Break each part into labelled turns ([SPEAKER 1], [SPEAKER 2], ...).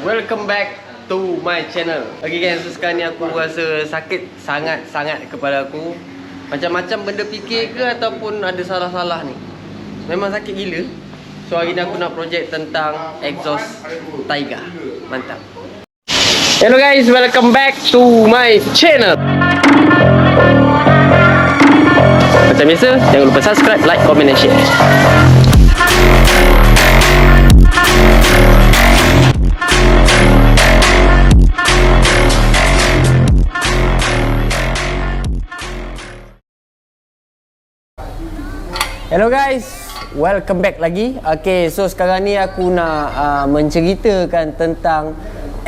[SPEAKER 1] welcome back to my channel. Okay guys, so sekarang ni aku rasa sakit sangat-sangat kepala aku. Macam-macam benda fikir ke ataupun ada salah-salah ni. Memang sakit gila. So hari ni aku nak projek tentang exhaust Taiga. Mantap. Hello guys, welcome back to my channel. Macam biasa, jangan lupa subscribe, like, comment dan share. Hello guys, welcome back lagi. Okay, so sekarang ni aku nak menceritakan tentang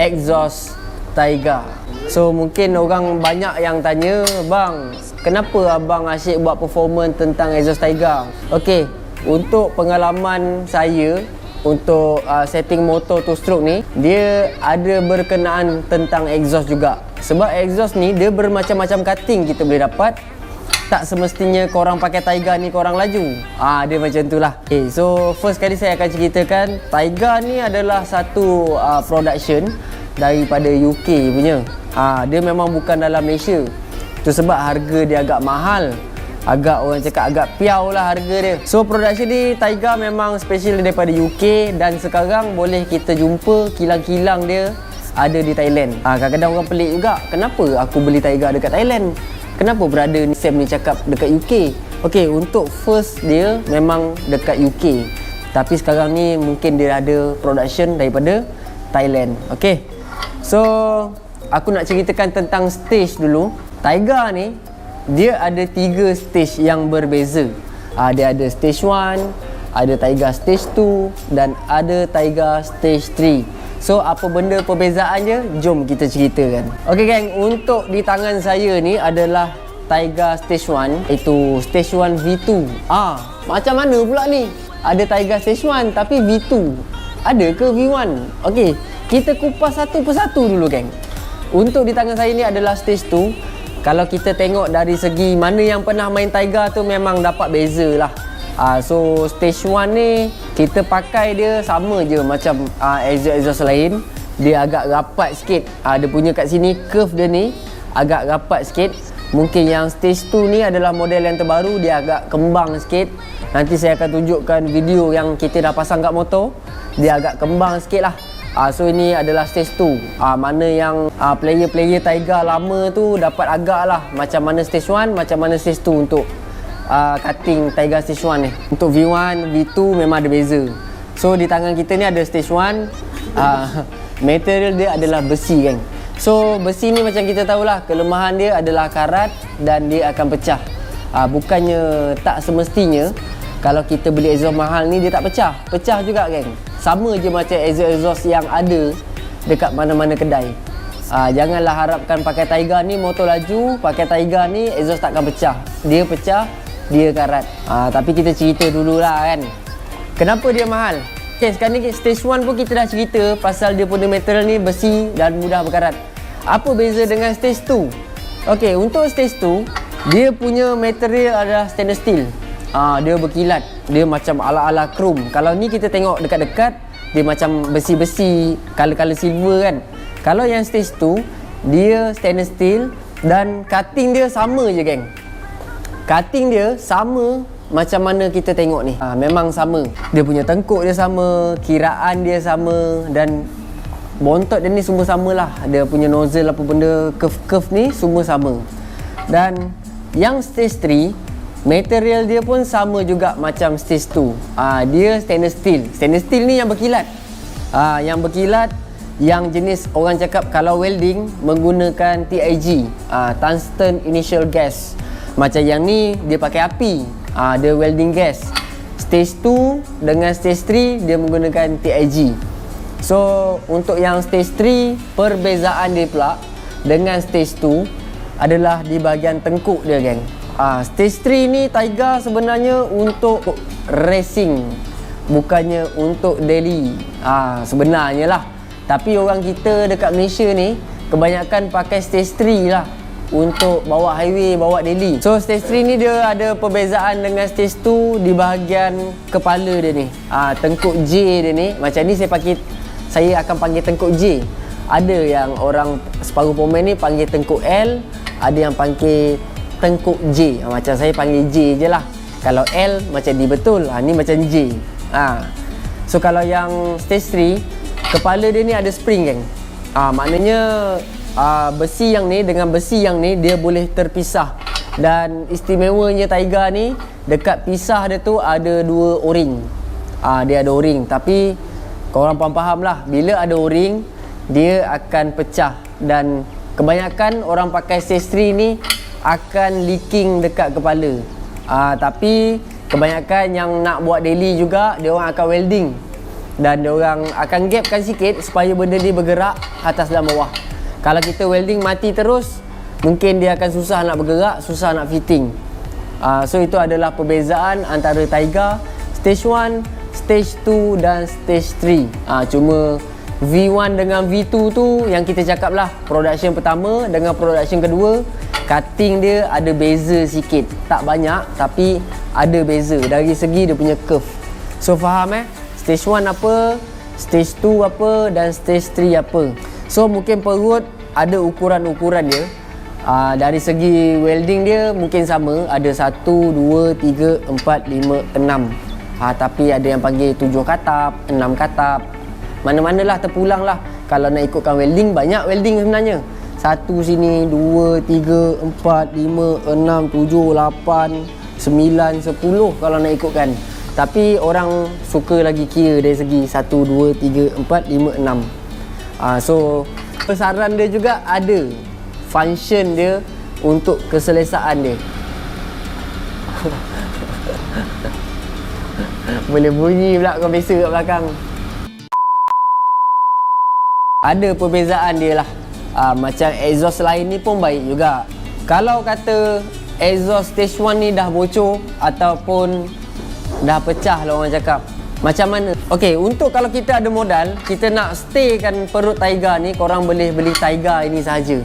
[SPEAKER 1] exhaust Taiga. So mungkin orang banyak yang tanya, bang, kenapa abang asyik buat performance tentang exhaust Taiga? Okay, untuk pengalaman saya untuk setting motor two stroke ni, dia ada berkenaan tentang exhaust juga. Sebab exhaust ni dia bermacam-macam cutting kita boleh dapat. Tak semestinya korang pakai Taiga ni korang laju. Dia macam tu lah. Okay, so first kali saya akan ceritakan, Taiga ni adalah satu production daripada UK punya. Dia memang bukan dalam Malaysia. Itu sebab harga dia agak mahal. Agak orang cakap agak piau lah harga dia. So production ni Taiga memang special daripada UK. Dan sekarang boleh kita jumpa kilang-kilang dia ada di Thailand. Kadang-kadang orang pelik juga, kenapa aku beli Taiga dekat Thailand? Kenapa brother ni Sam ni cakap dekat UK? Okay, untuk first dia memang dekat UK. Tapi sekarang ni mungkin dia ada production daripada Thailand. Okay, so aku nak ceritakan tentang stage dulu. Taiga ni dia ada 3 stage yang berbeza. Dia ada stage 1, ada Taiga stage 2 dan ada Taiga stage 3. So apa benda perbezaan je? Jom kita ceritakan. Okay gang, untuk di tangan saya ni adalah Taiga stage 1, iaitu stage 1 V2. Macam mana pula ni? Ada Taiga stage 1 tapi V2. Ada ke V1? Okay, kita kupas satu persatu dulu gang. Untuk di tangan saya ni adalah stage 2. Kalau kita tengok dari segi mana yang pernah main Taiga tu memang dapat beza lah. So stage 1 ni kita pakai dia sama je macam exhaust lain. Dia agak rapat sikit. Dia punya kat sini curve dia ni agak rapat sikit. Mungkin yang stage 2 ni adalah model yang terbaru, dia agak kembang sikit. Nanti saya akan tunjukkan video yang kita dah pasang kat motor. Dia agak kembang sikit lah. So ini adalah stage 2. Mana yang player-player Taiga lama tu dapat agak lah macam mana stage 1, macam mana stage 2 untuk cutting Taiga stage 1 ni. Untuk V1, V2 memang ada beza. So di tangan kita ni ada stage 1. Material dia adalah besi kan. So besi ni macam kita tahulah, kelemahan dia adalah karat dan dia akan pecah. Bukannya tak semestinya kalau kita beli exhaust mahal ni dia tak pecah. Pecah juga kan. Sama je macam exhaust yang ada dekat mana-mana kedai. Janganlah harapkan pakai Taiga ni motor laju, pakai Taiga ni exhaust takkan pecah. Dia pecah, dia karat. Tapi kita cerita dululah kan, kenapa dia mahal. Okay, sekarang ni stage 1 pun kita dah cerita pasal dia punya material ni besi dan mudah berkarat. Apa beza dengan stage 2? Okay, untuk stage 2 dia punya material adalah stainless steel. Dia berkilat, dia macam ala-ala chrome. Kalau ni kita tengok dekat-dekat, dia macam besi-besi, color-color silver kan. Kalau yang stage 2 dia stainless steel dan cutting dia sama je geng. Cutting dia sama macam mana kita tengok ni. Memang sama. Dia punya tengkuk dia sama, kiraan dia sama dan bontot dia ni semua samalah. Dia punya nozzle apa benda, curve-curve ni semua sama. Dan yang stage 3, material dia pun sama juga macam stage 2. Dia stainless steel. Stainless steel ni yang berkilat. Yang berkilat, yang jenis orang cakap kalau welding menggunakan TIG, tungsten initial gas. Macam yang ni dia pakai api. Dia welding gas. Stage 2 dengan stage 3 dia menggunakan TIG. So untuk yang stage 3, perbezaan dia pula dengan stage 2 adalah di bahagian tengkuk dia geng. Stage 3 ni Taiga sebenarnya untuk racing, bukannya untuk daily. Sebenarnya lah. Tapi orang kita dekat Malaysia ni kebanyakan pakai stage 3 lah untuk bawa highway, bawa daily. So stage 3 ni dia ada perbezaan dengan stage 2 di bahagian kepala dia ni. Tengkuk J dia ni, macam ni saya pakai saya akan panggil tengkuk J. Ada yang orang separuh Pomeranian ni panggil tengkuk L, ada yang panggil tengkuk J. Macam saya panggil J je lah. Kalau L macam D betul, ni macam J. So kalau yang stage 3, kepala dia ni ada spring geng. Maknanya besi yang ni dengan besi yang ni dia boleh terpisah. Dan istimewanya Tiger ni, dekat pisah dia tu ada 2 o-ring. Dia ada o-ring, tapi korang faham lah, bila ada o-ring dia akan pecah. Dan kebanyakan orang pakai stage 3 ni akan leaking dekat kepala. Tapi kebanyakan yang nak buat daily juga, dia orang akan welding. Dan dia orang akan gapkan sikit supaya benda ni bergerak atas dan bawah. Kalau kita welding mati terus, mungkin dia akan susah nak bergerak, susah nak fitting. So itu adalah perbezaan antara Tiger stage 1, stage 2 dan stage 3. Cuma V1 dengan V2 tu yang kita cakap lah, production pertama dengan production kedua, cutting dia ada beza sikit. Tak banyak tapi ada beza dari segi dia punya curve. So faham stage 1 apa, stage 2 apa dan stage 3 apa. So mungkin perut ada ukuran-ukuran dia. Dari segi welding dia mungkin sama, ada 1, 2, 3, 4, 5, 6. Tapi ada yang panggil 7 katap, 6 katap. Mana-manalah terpulang lah. Kalau nak ikutkan welding, banyak welding sebenarnya. 1 sini, 2, 3, 4, 5, 6, 7, 8, 9, 10 kalau nak ikutkan. Tapi orang suka lagi kira dari segi 1, 2, 3, 4, 5, 6. So pesaran dia juga ada function dia untuk keselesaan dia. Boleh bunyi pula kompresor kat belakang. Ada perbezaan dia lah. Macam exhaust lain ni pun baik juga. Kalau kata exhaust stage 1 ni dah bocor ataupun dah pecah lah orang cakap, macam mana? Okey, untuk kalau kita ada modal, kita nak staykan perut Tiger ni, korang boleh beli Tiger ini sahaja.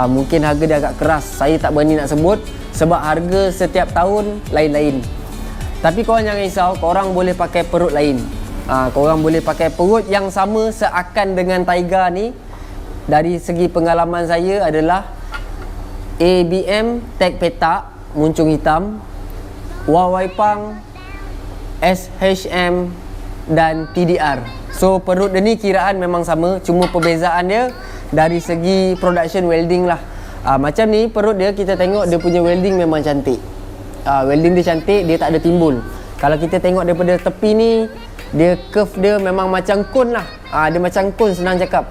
[SPEAKER 1] Mungkin harga dia agak keras, saya tak berani nak sebut sebab harga setiap tahun lain-lain. Tapi korang jangan risau, korang boleh pakai perut lain. Korang boleh pakai perut yang sama seakan dengan Tiger ni. Dari segi pengalaman saya adalah ABM tag petak muncung hitam, Wawaipang, SHM dan TDR. So perut dia ni kiraan memang sama, cuma perbezaan dia dari segi production welding lah. Macam ni perut dia, kita tengok dia punya welding memang cantik. Welding dia cantik, dia tak ada timbul. Kalau kita tengok daripada tepi ni, dia curve dia memang macam cone lah. Dia macam cone, senang cakap.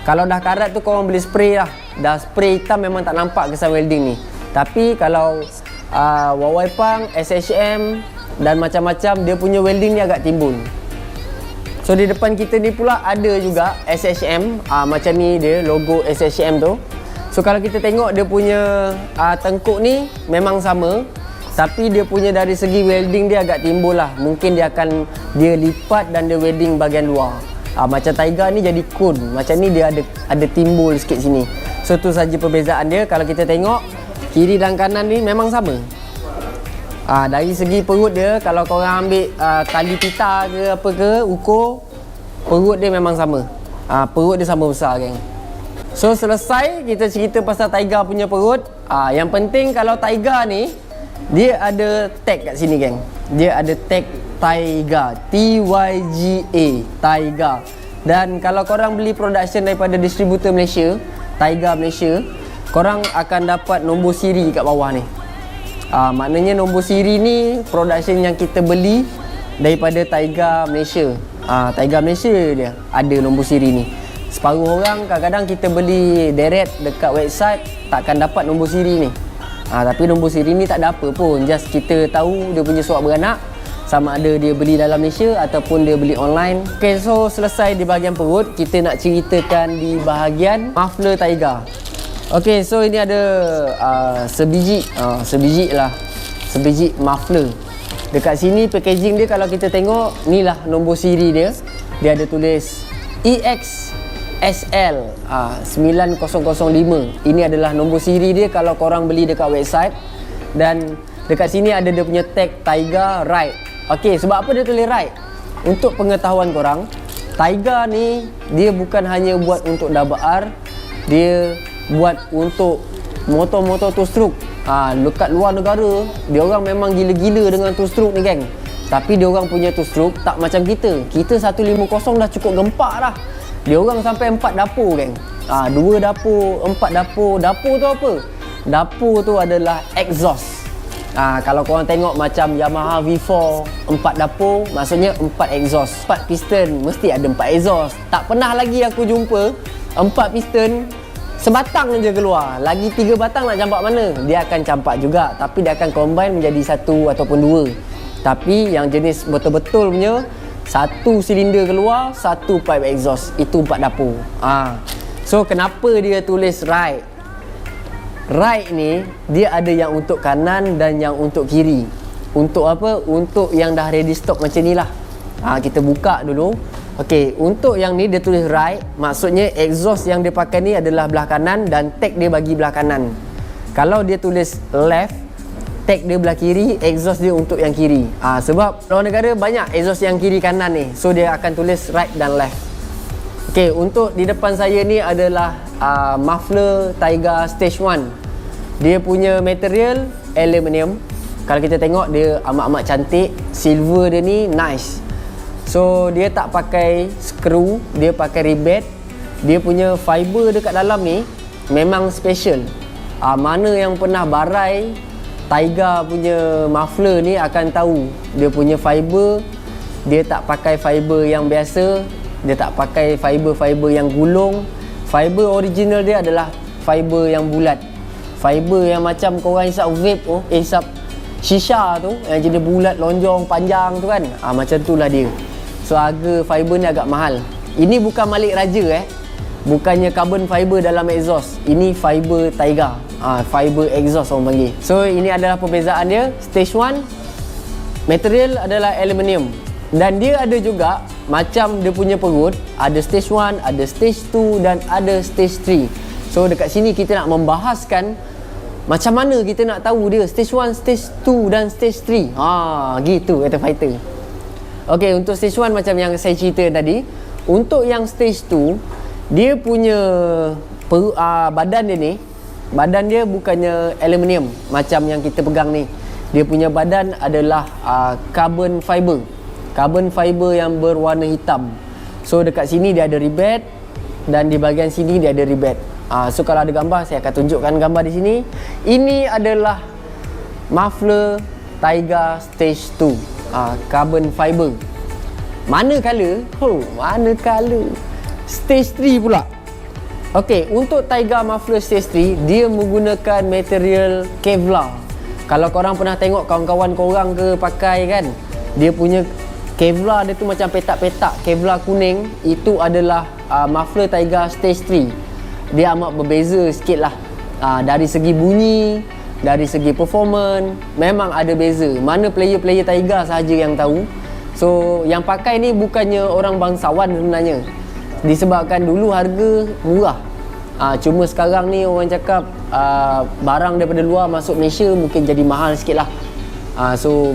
[SPEAKER 1] Kalau dah karat tu korang boleh spray lah. Dah spray hitam memang tak nampak kesan welding ni. Tapi kalau Wawaipang, SHM dan macam-macam, dia punya welding ni agak timbul. So di depan kita ni pula ada juga SHM. Macam ni dia logo SHM tu. So kalau kita tengok dia punya tengkuk ni memang sama, tapi dia punya dari segi welding dia agak timbul lah. Mungkin dia lipat dan dia welding bahagian luar. Macam Tiger ni jadi cone, macam ni dia ada timbul sikit sini. So tu saja perbezaan dia. Kalau kita tengok kiri dan kanan ni memang sama. Dari segi perut dia, kalau korang ambil tali pita ke apa ke, ukur, perut dia memang sama. Perut dia sama besar geng. So selesai kita cerita pasal Tiger punya perut. Yang penting kalau Tiger ni, dia ada tag kat sini geng. Dia ada tag Tiger, TYGA, Tiger. Dan kalau korang beli production daripada distributor Malaysia, Tiger Malaysia, korang akan dapat nombor siri kat bawah ni. Maknanya nombor siri ni production yang kita beli daripada Tiger Malaysia. Tiger Malaysia dia ada nombor siri ni. Separuh orang kadang-kadang kita beli direct dekat website, takkan dapat nombor siri ni. Tapi nombor siri ni tak ada apa pun, just kita tahu dia punya surat beranak, sama ada dia beli dalam Malaysia ataupun dia beli online. Okay, so selesai di bahagian perut, kita nak ceritakan di bahagian muffler Tiger. Okay, so ini ada sebiji muffler. Dekat sini packaging dia, kalau kita tengok, ni lah nombor siri dia. Dia ada tulis EXSL 9005. Ini adalah nombor siri dia kalau korang beli dekat website. Dan dekat sini ada dia punya tag Tiger Ride. Okey, sebab apa dia tulis Ride? Untuk pengetahuan korang, Taiga ni dia bukan hanya buat untuk double R, dia buat untuk motor-motor two stroke. Dekat luar negara, dia orang memang gila-gila dengan two stroke ni geng. Tapi dia orang punya two stroke tak macam kita. Kita 150 dah cukup gempak dah. Dia orang sampai 4 dapur geng. 2 dapur, 4 dapur. Dapur tu apa? Dapur tu adalah exhaust. Kalau korang tengok macam Yamaha V4 4 dapur, maksudnya 4 exhaust. 4 piston, mesti ada 4 exhaust. Tak pernah lagi aku jumpa 4 piston sebatang je keluar. Lagi 3 batang nak campak mana? Dia akan campak juga, tapi dia akan combine menjadi 1 ataupun 2. Tapi yang jenis betul-betul punya, 1 silinder keluar, 1 pipe exhaust. Itu 4 dapur. So kenapa dia tulis right? Right ni dia ada yang untuk kanan dan yang untuk kiri. Untuk apa? Untuk yang dah ready stock macam ni lah. Kita buka dulu. Okey, untuk yang ni dia tulis right, maksudnya exhaust yang dia pakai ni adalah belah kanan dan tag dia bagi belah kanan. Kalau dia tulis left, tag dia belah kiri, exhaust dia untuk yang kiri. Sebab luar negara banyak exhaust yang kiri kanan ni. So dia akan tulis right dan left. Okey, untuk di depan saya ni adalah muffler Taiga Stage 1. Dia punya material aluminium. Kalau kita tengok dia amat-amat cantik. Silver dia ni nice. So dia tak pakai skru, dia pakai rivet. Dia punya fiber dekat dalam ni memang special. Mana yang pernah barai Taiga punya muffler ni akan tahu dia punya fiber. Dia tak pakai fiber yang biasa. Dia tak pakai fiber-fiber yang gulung. Fiber original dia adalah fiber yang bulat. Fiber yang macam korang hisap vape tu, hisap shisha tu, yang jenis bulat, lonjong, panjang tu kan. Macam tu lah dia. So harga fiber ni agak mahal. Ini bukan Malik Raja bukannya carbon fiber dalam exhaust. Ini fiber Taiga. Fiber exhaust orang panggil. So ini adalah perbezaan dia. Stage 1 material adalah aluminium. Dan dia ada juga macam dia punya perut, ada stage 1, ada stage 2 dan ada stage 3. So dekat sini kita nak membahaskan macam mana kita nak tahu dia stage 1, stage 2 dan stage 3. Gitu kata fighter. Okey, untuk stage 1 macam yang saya cerita tadi. Untuk yang stage 2, dia punya badan dia ni, badan dia bukannya aluminium macam yang kita pegang ni. Dia punya badan adalah carbon fiber. Carbon fiber yang berwarna hitam. So dekat sini dia ada rivet dan di bahagian sini dia ada rivet. So kalau ada gambar, saya akan tunjukkan gambar di sini. Ini adalah muffler Taiga Stage 2, carbon fiber. Mana color? Mana color? Stage 3 pula. Okey, untuk Taiga muffler Stage 3, dia menggunakan material Kevlar. Kalau korang pernah tengok kawan-kawan korang ke pakai kan, dia punya Kevlar dia tu macam petak-petak, Kevlar kuning. Itu adalah muffler Taiga Stage 3. Dia amat berbeza sikit lah. Dari segi bunyi, dari segi performance, memang ada beza. Mana player-player Taiga sahaja yang tahu. So yang pakai ni bukannya orang bangsawan sebenarnya. Disebabkan dulu harga murah. Cuma sekarang ni orang cakap barang daripada luar masuk Malaysia mungkin jadi mahal sikit lah. So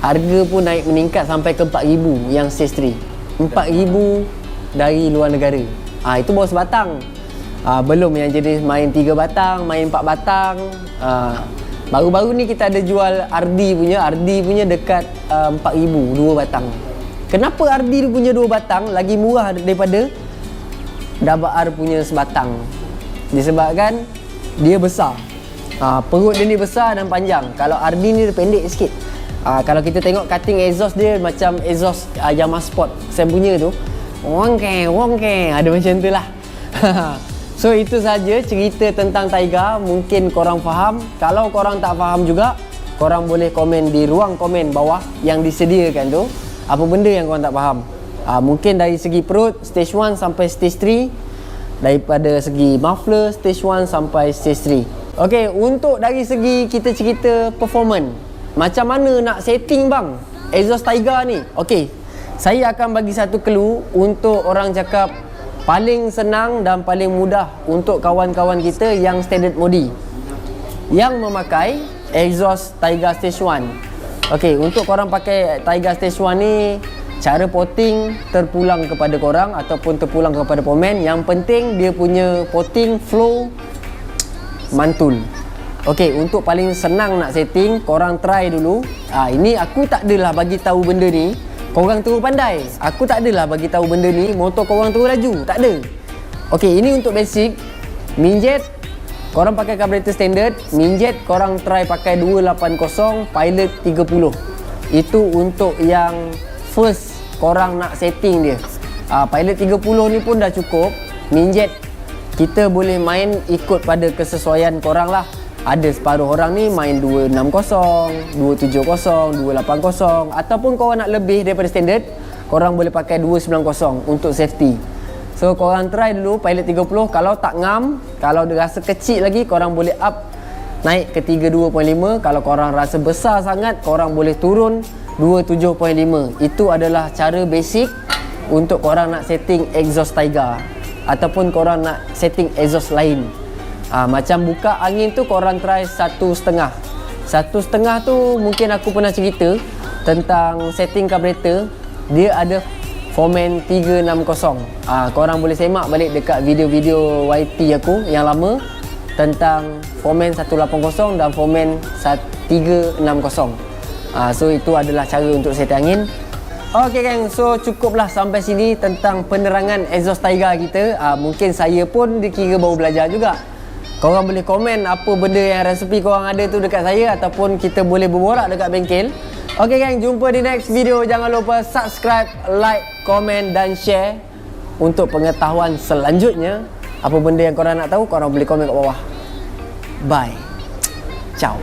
[SPEAKER 1] harga pun naik meningkat sampai ke 4,000 yang stage 3. 4,000 dari luar negara. Itu baru sebatang. Belum yang jenis main 3 batang, main 4 batang. Baru-baru ni kita ada jual RD punya dekat 4,000 2 batang. Kenapa RD punya 2 batang lagi murah daripada Double R punya sebatang? Disebabkan dia besar. Perut dia ni besar dan panjang. Kalau RD ni dia pendek sikit. Kalau kita tengok cutting exhaust dia macam exhaust Yamaha Sport saya punya tu, wongke ada macam tu lah. So itu saja cerita tentang Taiga. Mungkin korang faham. Kalau korang tak faham juga, korang boleh komen di ruang komen bawah yang disediakan tu. Apa benda yang korang tak faham. Mungkin dari segi perut stage 1 sampai stage 3. Daripada segi muffler stage 1 sampai stage 3. Okey, untuk dari segi kita cerita performance, macam mana nak setting bang exhaust Taiga ni? Okey, saya akan bagi satu clue untuk orang cakap paling senang dan paling mudah untuk kawan-kawan kita yang standard modi yang memakai exhaust Taiga Stage 1. Okey, untuk korang pakai Taiga Stage 1 ni, cara potting terpulang kepada korang ataupun terpulang kepada pomen. Yang penting dia punya potting flow mantul. Okey, untuk paling senang nak setting, korang try dulu. Ini aku tak adalah bagi tahu benda ni korang terus pandai. Aku tak adalah bagi tahu benda ni motor korang terus laju, tak ada. Okey, ini untuk basic. Minjet korang pakai carburetor standard, minjet korang try pakai 280 pilot 30. Itu untuk yang first korang nak setting dia. Pilot 30 ni pun dah cukup. Minjet kita boleh main ikut pada kesesuaian korang lah. Ada separuh orang ni main 260, 270, 280, ataupun korang nak lebih daripada standard, korang boleh pakai 290 untuk safety. So korang try dulu pilot 30. Kalau tak ngam, kalau dia rasa kecil lagi, korang boleh up naik ke 32.5. Kalau korang rasa besar sangat, korang boleh turun 27.5. Itu adalah cara basic untuk korang nak setting exhaust Taiga ataupun korang nak setting exhaust lain. Macam buka angin tu korang try 1.5. 1.5 tu mungkin aku pernah cerita tentang setting carburetor. Dia ada Foreman 360. Korang boleh semak balik dekat video-video YT aku yang lama tentang Foreman 180 dan Foreman 360. So itu adalah cara untuk setting angin. Okey gang, so cukuplah sampai sini tentang penerangan exhaust Taiga kita. Mungkin saya pun dikira baru belajar juga. Korang boleh komen apa benda yang resepi korang ada tu dekat saya, ataupun kita boleh berborak dekat bengkel. Okey gang, jumpa di next video. Jangan lupa subscribe, like, komen dan share untuk pengetahuan selanjutnya. Apa benda yang korang nak tahu, korang boleh komen kat bawah. Bye. Ciao.